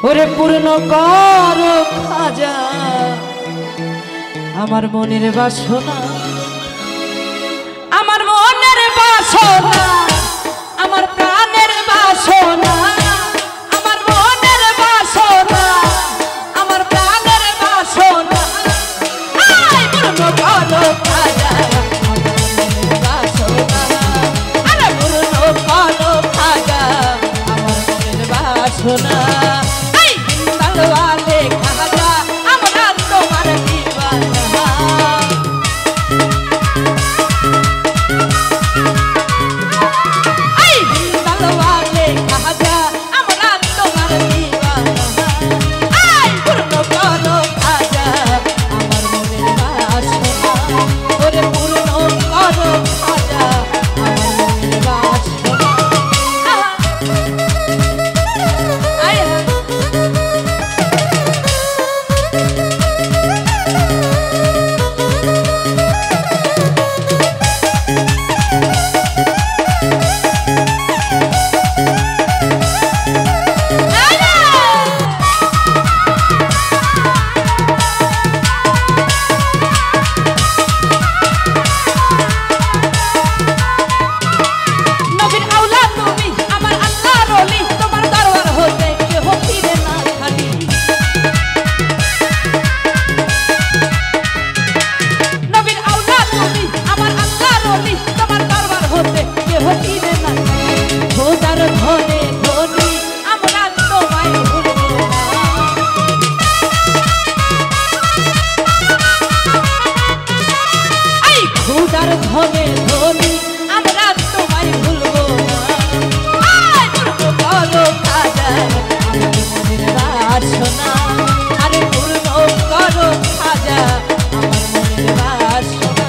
ওরে পূর্ণ কর খাজা আমার মনের বাসনা, আমার মনের বাসনা, আমার প্রাণের বাসনা, আমার মনের বাসনা, আমার প্রাণের বাসনা। আয় পূর্ণ কর খাজা আমার মনের বাসনা, আরে পূর্ণ কর খাজা আমার মনের বাসনা। वाले खाजा हमरा तुम्हार दीवाना, आई बिंदल वाले खाजा हमरा तुम्हार दीवाना, आई पूर्ण करो खाजा আমার মনের বাসনা, ওরে পূর্ণ করো খাজা আমার মনের বাসনা। ধনে ধনি আমরা তোমায় ভুলবো না, আয় পূর্ণ করো খাজা আমার মনের বাসনা, আরে পূর্ণ করো খাজা আমার মনের বাসনা।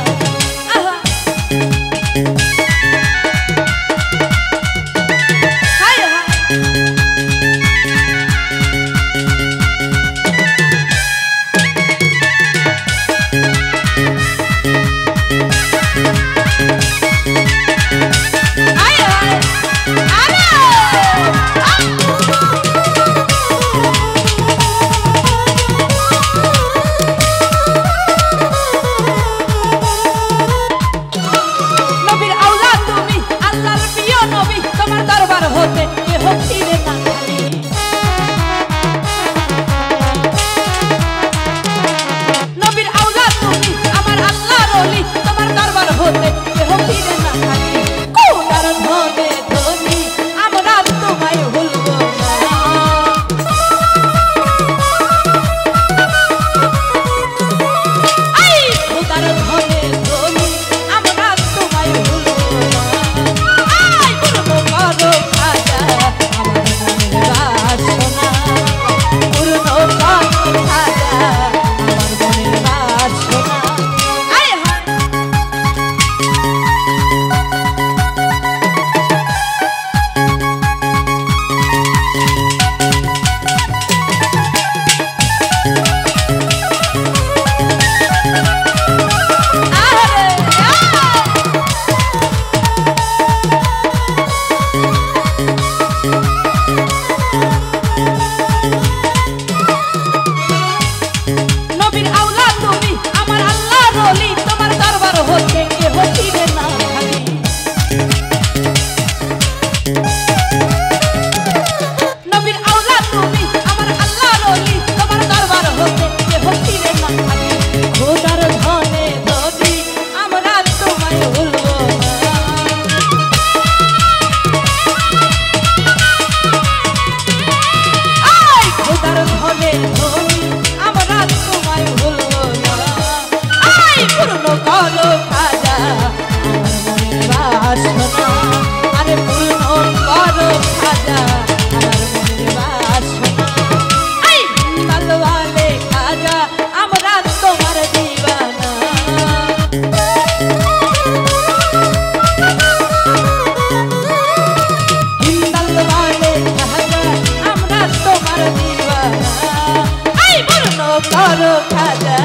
করো খাজা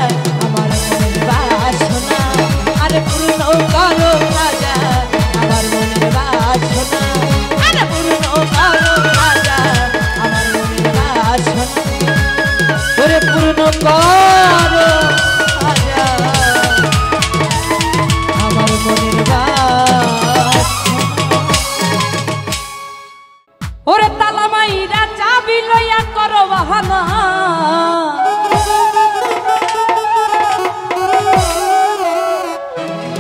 আমার মনের বাসনা, আরে পূর্ণ করো খাজা আমার মনের বাসনা, আরে পূর্ণ করো খাজা আমার মনের বাসনা। বাসনা ওরে পূর্ণ করো আজা আমার মনের বাসনা ওরে তালা মাইরা চাবি লইয়া করো বাহানা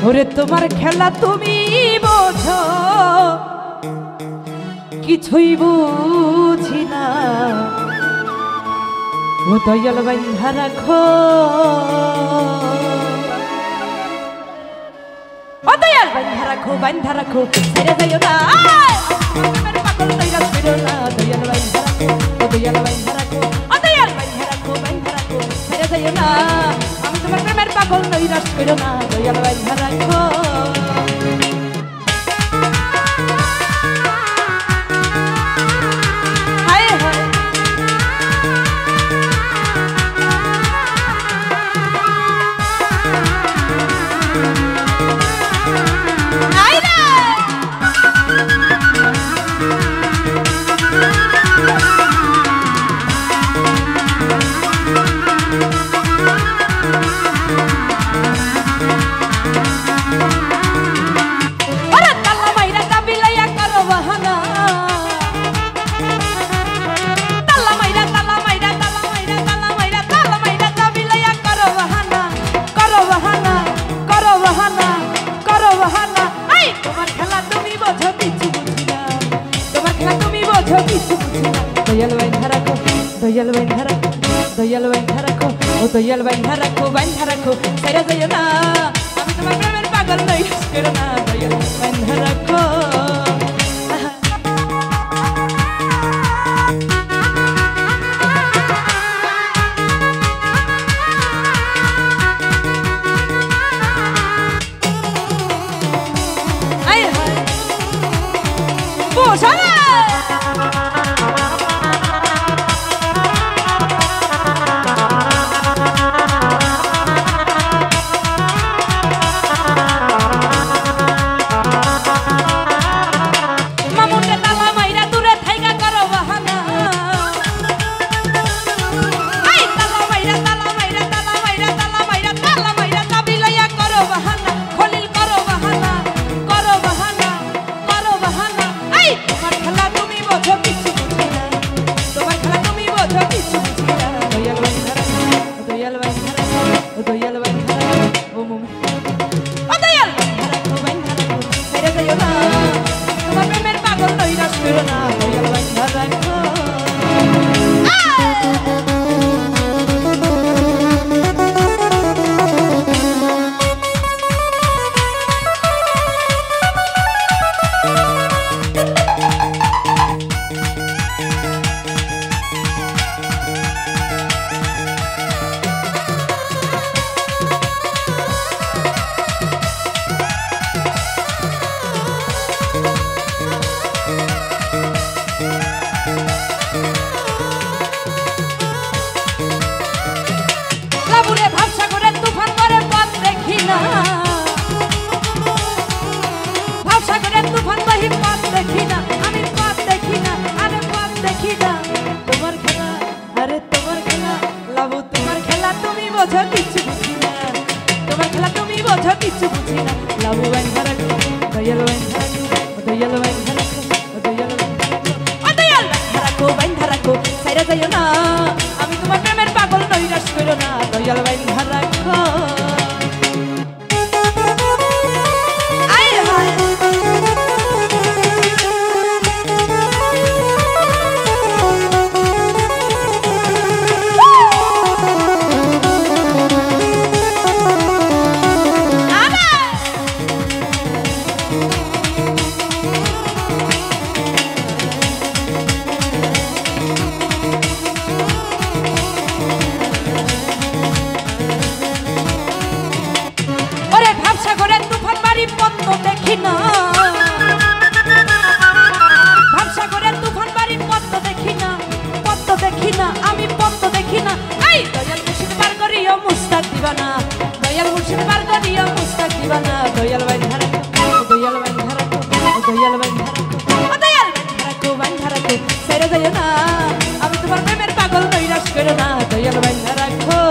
ওরে তোমার খেলা তুমি বোঝো কিছুই বুঝি না ও দয়াল বান্ধা রাখো ও দয়াল বান্ধা রাখো ছেড়ে যাইও না প্রেমের পাগল তৈরা ছেড়ো না দয়াল বান্ধা রাখো ও দয়াল বান্ধা রাখো ও দয়াল বান্ধা রাখো ছেড়ে যাইও না আমি তোমার প্রেমের পাগল তৈরা ছেড়ো না দয়াল বান্ধা রাখো দয়াল বান্ধা রাখো ছেড়ে যাইও না আমি তোমার প্রেমের পাগল নই ছেড়ো না দয়াল বান্ধা রাখো আয় হায় বোঝা না আমি তোমার প্রেমের পাগল নৈরাশ করো না দয়াল বান্ধা রাখো দয়াল বান্ধা রাখো ছেড়ে যাইও না আমি তোমার প্রেমের দয়াল বাইন্ধা রাখো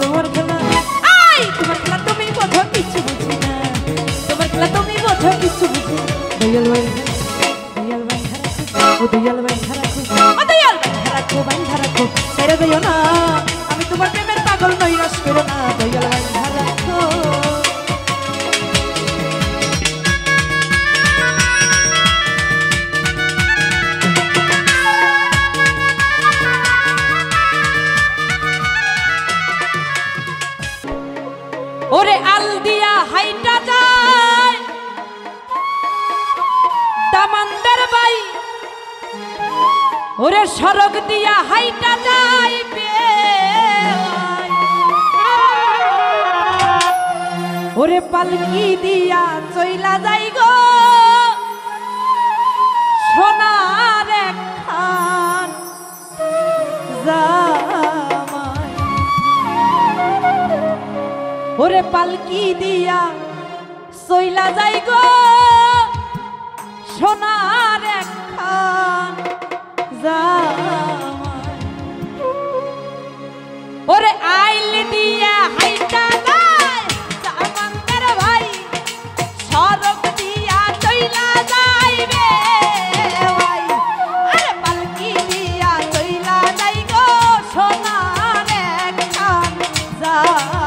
তোমার খেলা আই তোমার খেলা তুমি বোঝো কিছু বুঝি না তোমার খেলা তুমি বোঝো কিছু বুঝি দয়াল বাইন্ধা রাখো দয়াল বাইন্ধা রাখো ও দয়াল বাইন্ধা রাখো ছেড়ে দিও না আমি তোমার প্রেমের পাগল নৈরাশ করো না দয়াল বাইন্ধা রাখো ওরে আল দিয়া হাইটা যায় দামান্দার বাই ওরে সড়ক দিয়া হাইটা যায় ওরে পালকি দিয়া চইলা যাই গো সোনার একখান ওরে পালকি দিয়া সইলা যাই গো সোনার একখান জামাই ওরে আইল দিয়া হাইটা যায় জামানদার ভাই সড়ক দিয়া চইলা যাইবে ভাই আরে পালকি দিয়া চইলা যাই গো সোনার একখান জামাই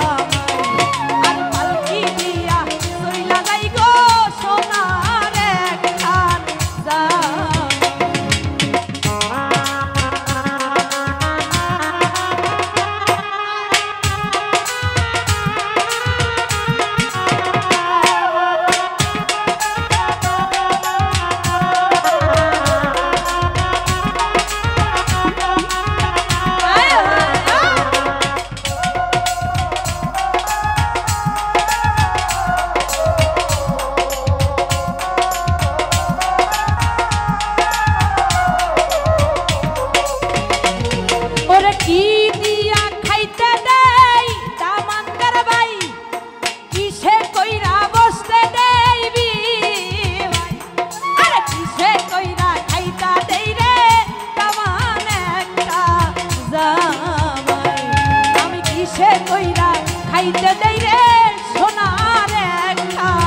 খাইতে দেই রে সোনার একখান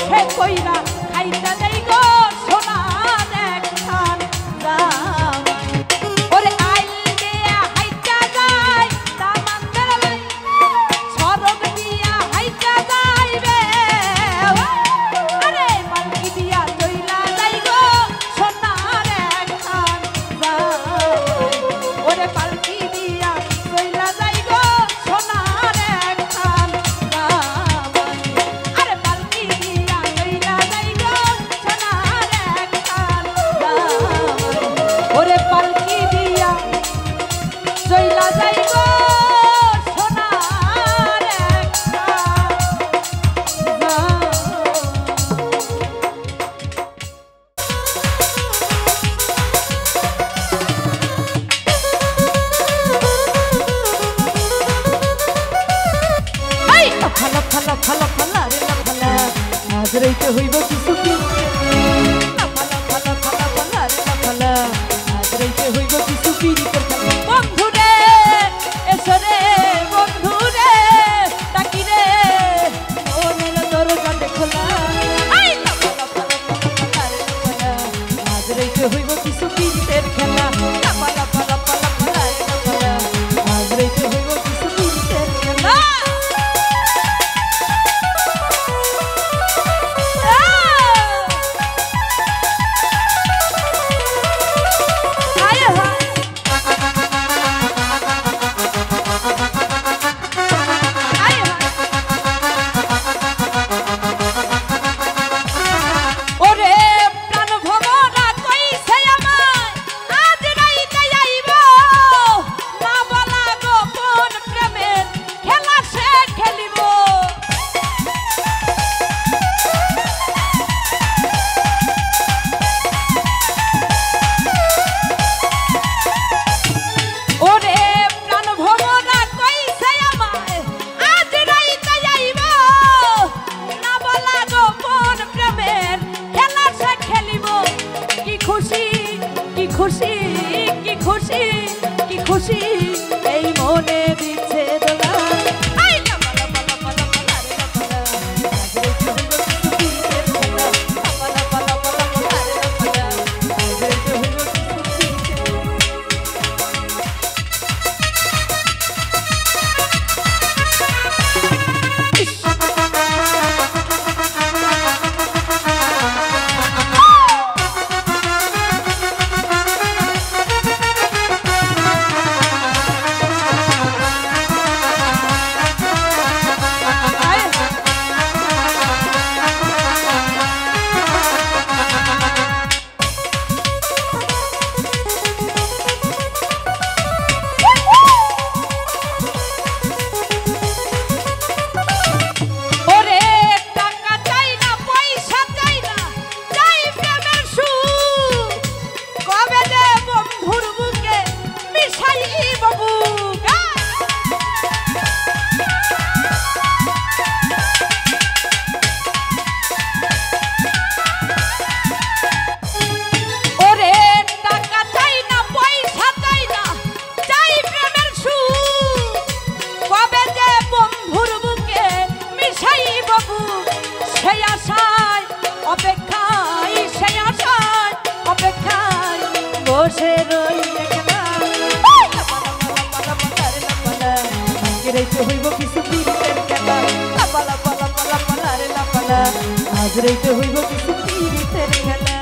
সে কইরা খাইতে দেই গো সোনার একখান জামাই ওরে আইল দিয়া হাইটা যায় দামান্দের লাই সরগ দিয়া হাইটা যাইবে আরে পালকি দিয়া চইলা যাই গো সোনার একখান জামাই ওরে পালকি দিয়া চইলা যাই গো সোনার একখান জামাই আরে পালকি দিয়া চইলা যাই গো সোনার একখান জামাই ওরে পালকি দিয়া চইলা যাই গো সোনার একখান ফালা ফালা ফালা ফালা রে ফালা আজ রাইতে হইব কিছু কি ফালা ফালা ফালা ফালা রে ফালা আজ রাইতে হইব কিছু কি বন্ধু রে এসো রে বন্ধু রে ডাকি রে ওনের দরজা দেখলা আই ফালা ফালা ফালা রে ফালা আজ রাইতে হইব কিছু কিরিতের খেলা ফালা ফালা ফালা ফালা রে ফালা আজ রাইতে হইব কিছু কিরিতের খেলা খুশি কি খুশি কি খুশি এই মনে দিচ্ছে দোলা আই পালা পালা পালা পালা রে পালা আজ রাইতে হইব কিছু কিরিতের খেলা পালা পালা পালা পালা রে পালা আজ রাইতে হইব কিছু বসে রই একলা পালা পালা রে পালা আজ রাইতে হইব কিছু কিরিতের খেলা পালা পালা পালা পালা রে পালা আজ রাইতে হইব কিছু কিরিতের খেলা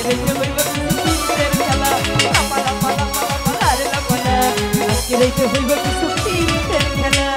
রইতে হইব কিছু পীড়িতের খেলা লাপালা পালা পালা পালা রে লাপালা আজকে রইতে হইব কিছু পীড়িতের খেলা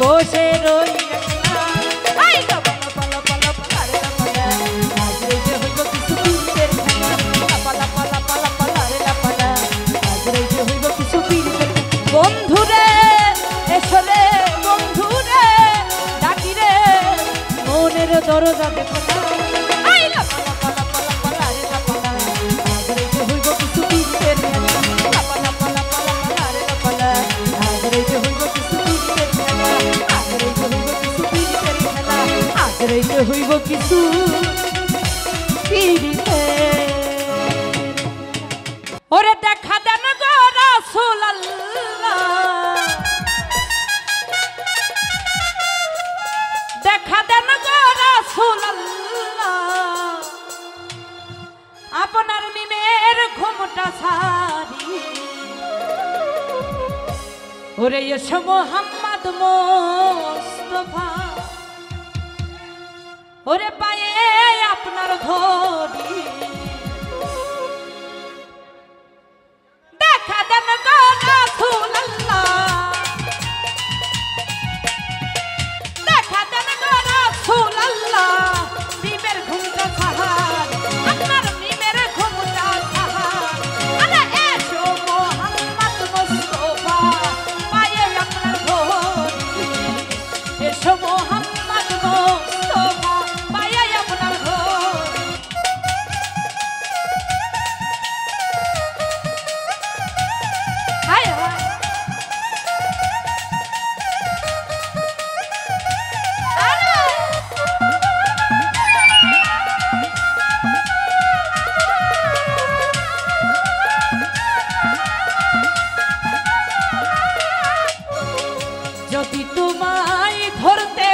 বসে রই আই পালা পালা পালা পালা রে পালা আজ রইতে হইব কিছু পীড়িতের খেলা পালা পালা পালা পালা রে পালা আজ রইতে হইব কিছু পীড়িতের বন্ধুরে এসো রে বন্ধুরে ডাকি রে মনের দরজাতে খোলা আই পালা পালা পালা পালা রে পালা আজ রইতে হইব কিছু পীড়িতের খেলা পালা পালা পালা পালা রে পালা আজ রইতে হইব কিছু পীড়িতের খেলা রইতে হইব কিছু ওরে দেখা দেন গো রাসূলুল্লাহ দেখা দেন গো রাসূলুল্লাহ আপনার মিমের ঘুমটা সারি ওরে এসো মোহাম্মদ মুস্তাফা ওরে পায়ে আপনার ধরি দেখা দেন গো রাসূলুল্লাহ দেখা দেন গো রাসূলুল্লাহ মিমের ঘুমটা সাহার আপনার মিমের ঘুমটা সাহার আরে এসো মোহাম্মদ মুস্তাফা পায়ে আপনার ধরি এসো মোহাম্মদ মুস্তাফা যদি তোমায় ধরতে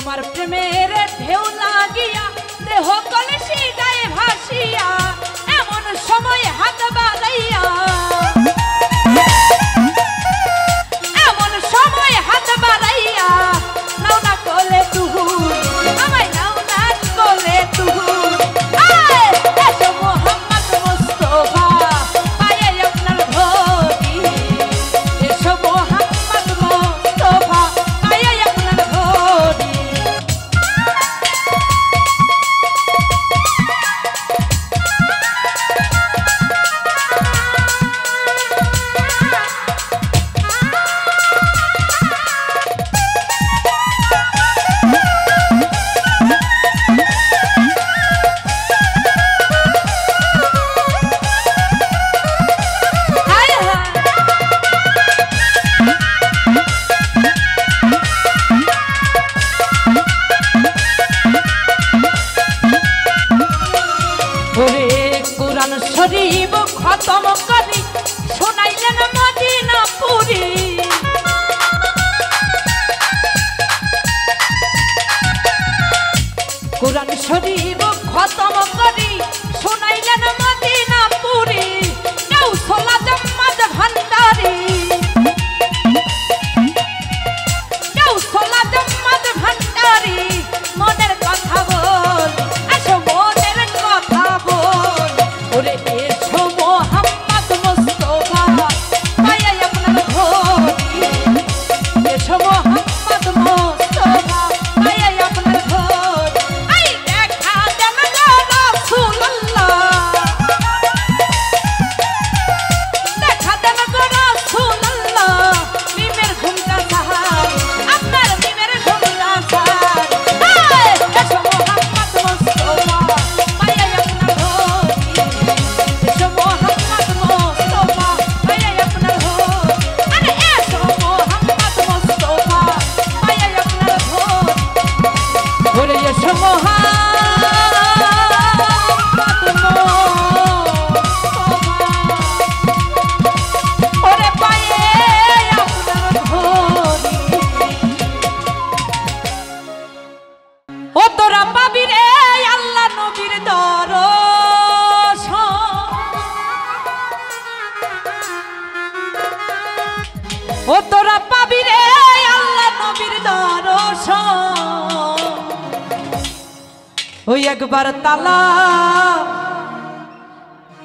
তোমার প্রেমের ঢেউ লাগিয়া দেহ কলসি গায়ে ভাসিয়া এমন সময় হাত বাড়াইয়া এমন সময় হাত বাড়াইয়া নাও না কোলে তুহু আমায় নাও না কোলে তুহু এসো মোহাম্মদ মুস্তাফা পায়ে আপনার ধরি এসো মোহাম্মদ মুস্তাফা পায়ে আপনার ধরি শরীফ খতম করি শোনাইলেন মদিনাপুরি কুরআন শরীফ খতম করি শোনাইলেন মদিনাপুরি কাউসলা জাম্মাদ ভান্ডারি কাউসলা জাম্মাদ ভান্ডারি মনের কথা বল আসো মনের কথা বল ওরে এসো মোহাম্মদ মুস্তাফা পায়ে আপনার ধরি এসো মোহাম্মদ মুস্তাফা পায়ে আপনার ধরি আই দেখা দেন গো রাসূলুল্লাহ দেখা দেন গো রাসূলুল্লাহ মিমের ঘুমটা সাহার আপনার মিমের ঘুমটা সাহার এসো মোহাম্মদ মুস্তাফা পায়ে আপনার ধরি এসো মোহাম্মদ মুস্তাফা পায়ে আপনার ধরি আরে এসো মোহাম্মদ মুস্তাফা পায়ে আপনার ধরি ওরে এসো মোহাম্মদ মুস্তাফা ওরে পায়ে আপনার ধরি ও তোরা পাবি রে আল্লাহ নবীর দর্শন ও তোরা পাবি রে আল্লাহ নবীর দর্শন ওই একবার তালা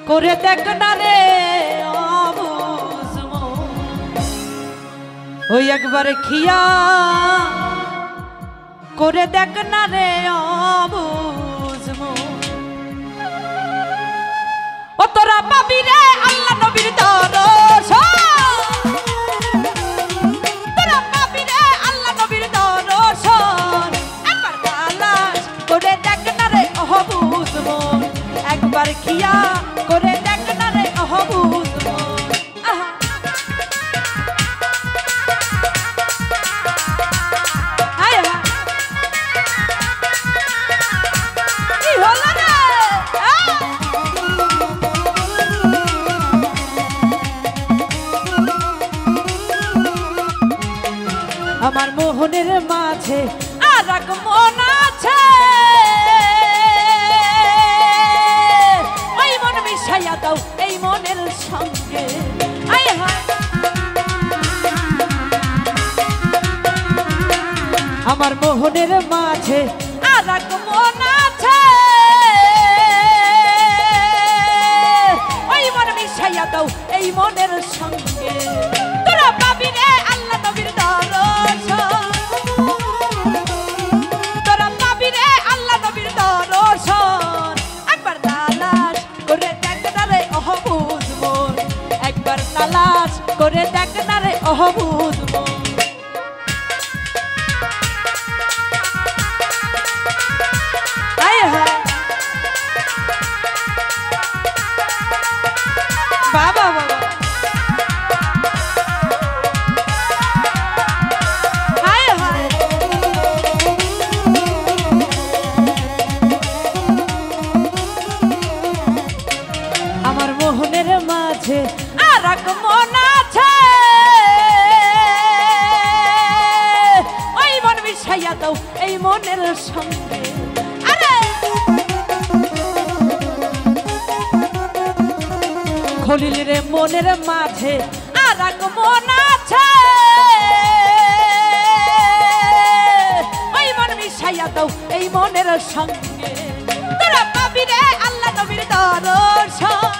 করে দেখ না রে অবুঝ মন। ওই একবার খিয়া করে দেখ না রে অবুঝ মন। ও তোরা পাবি রে আল্লাহ নবীর দর্শন তোরা পাবি রে আল্লাহ নবীর দর্শন একবার তালাশ করে দেখ না রে অবুঝ মন একবার খিয়া করে দেখ না রে অবুঝ মন। আহা আয় আয় কি হলো রে আমার মোহনের মাঝে আর এক মন আছে ওই মন মিশাইয়া দাও এই মনের সঙ্গে আয় হায় আমার মোহনের মাঝে আর এক মন আছে ওই মন মিশাইয়া দাও এই মনের সঙ্গে তোরা পাবি রে আল্লাহ নবীর দর্শন তোরা পাবি রে আল্লাহ নবীর দর্শন একবার তালাশ করে দেখ না রে অবুঝ মন একবার তালাশ করে দেখ না রে অবুঝ মন। আয় হায় বাবা বাবা হায় হায় আমার মোহনের মাঝে আর এক মন আছে আছে আর এক মন আছে ওই মন মিশাইয়া দাও এই মনের সঙ্গে তোরা পাবি রে আল্লাহ নবীর দর্শন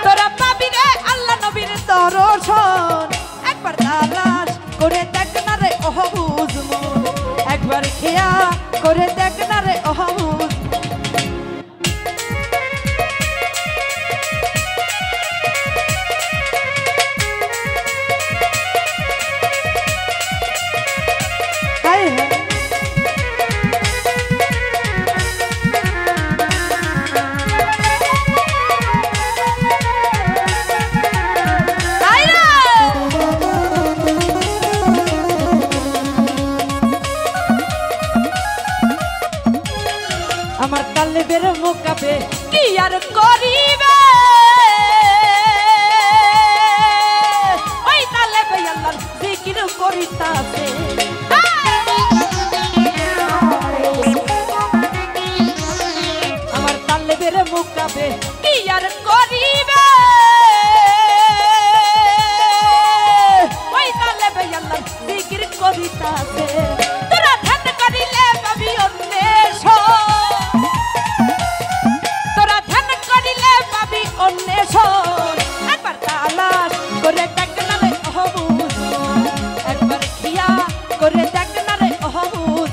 তোরা পাবি রে আল্লাহ নবীর দর্শন একবার তালাশ করে দেখ না রে অহবুজ মন একবার খেয়া করে দেখ না রে অহবুজ আমার তালেবের মোকাবে কি আর করিবে ওই তালেবে আল্লাহর জিকির করিতাছে আমার তালেবের মোকাবে কি আর করিবে ওই তালেবে আল্লাহর জিকির করিতাছে তোরা ধ্যান করিলে পাবি অন্বেষণ অন্বেষণ একবার তালাশ করে দেখ না রে অহবুজ একবার খিয়া করে দেখ না রে অহবুজ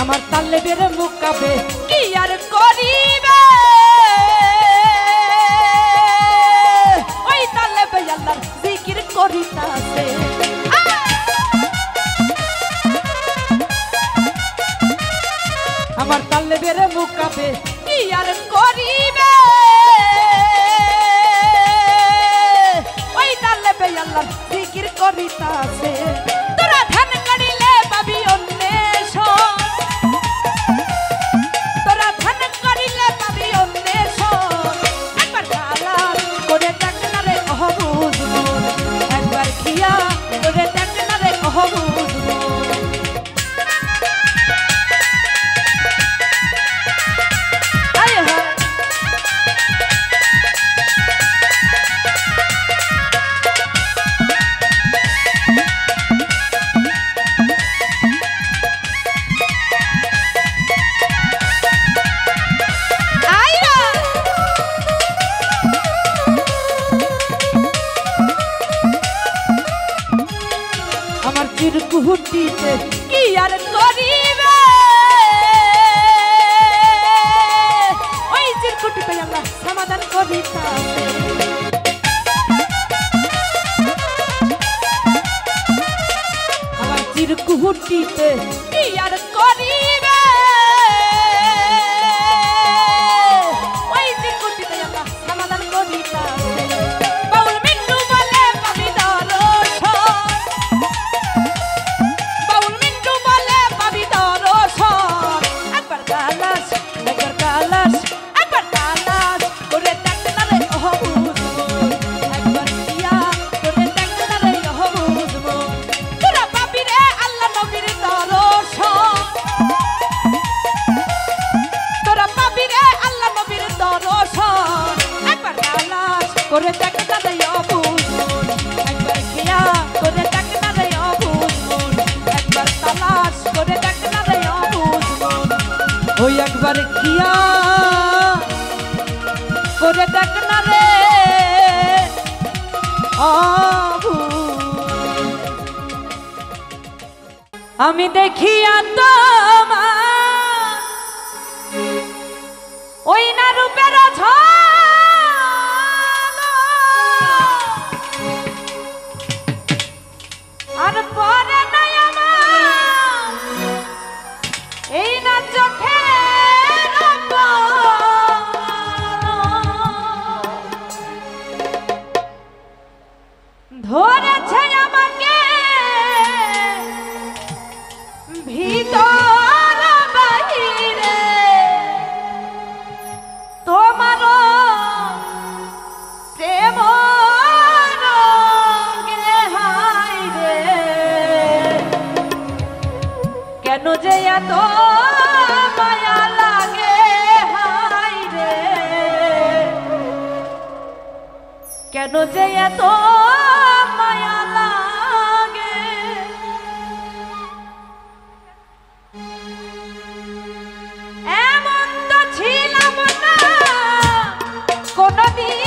আমার তালেবের মোকাবে কি আর করিবে ওই তালেবে আল্লাহর জিকির করিতাছে আমার তালেবের মোকাবে কি আর করিবে ওই তালেবে আল্লাহর জিকির করিতাছে তোরা ধ্যান করিলে পাবি অন্বেষণ চিরকুটিতে কি আর করিবে ওই চিরকুটিতে আমরা সমাধান করিতাছি আমার চিরকুটিতে কি আর করিবে ওই চিরকুটিতে আমরা সমাধান করিতাছি করে দেখ না রে অবুঝ মন একবার খেয়া করে দেখ না রে অবুঝ মন একবার তালাশ করে দেখ না রে অবুঝ মন ওই একবার খেয়া করে দেখ না রে অবুঝ আমি দেখিয়া তোমার ওই না রূপের আর পরে নাই আমার এই না চোখের ধরেছে আমাকে ভিতর বাহিরে তোমার প্রেম রঙে হাইরে কেন যে এত মায়া লাগে হাইরে কেন যে এত মায়া লাগে এমন তো ছিলাম না কোনদিন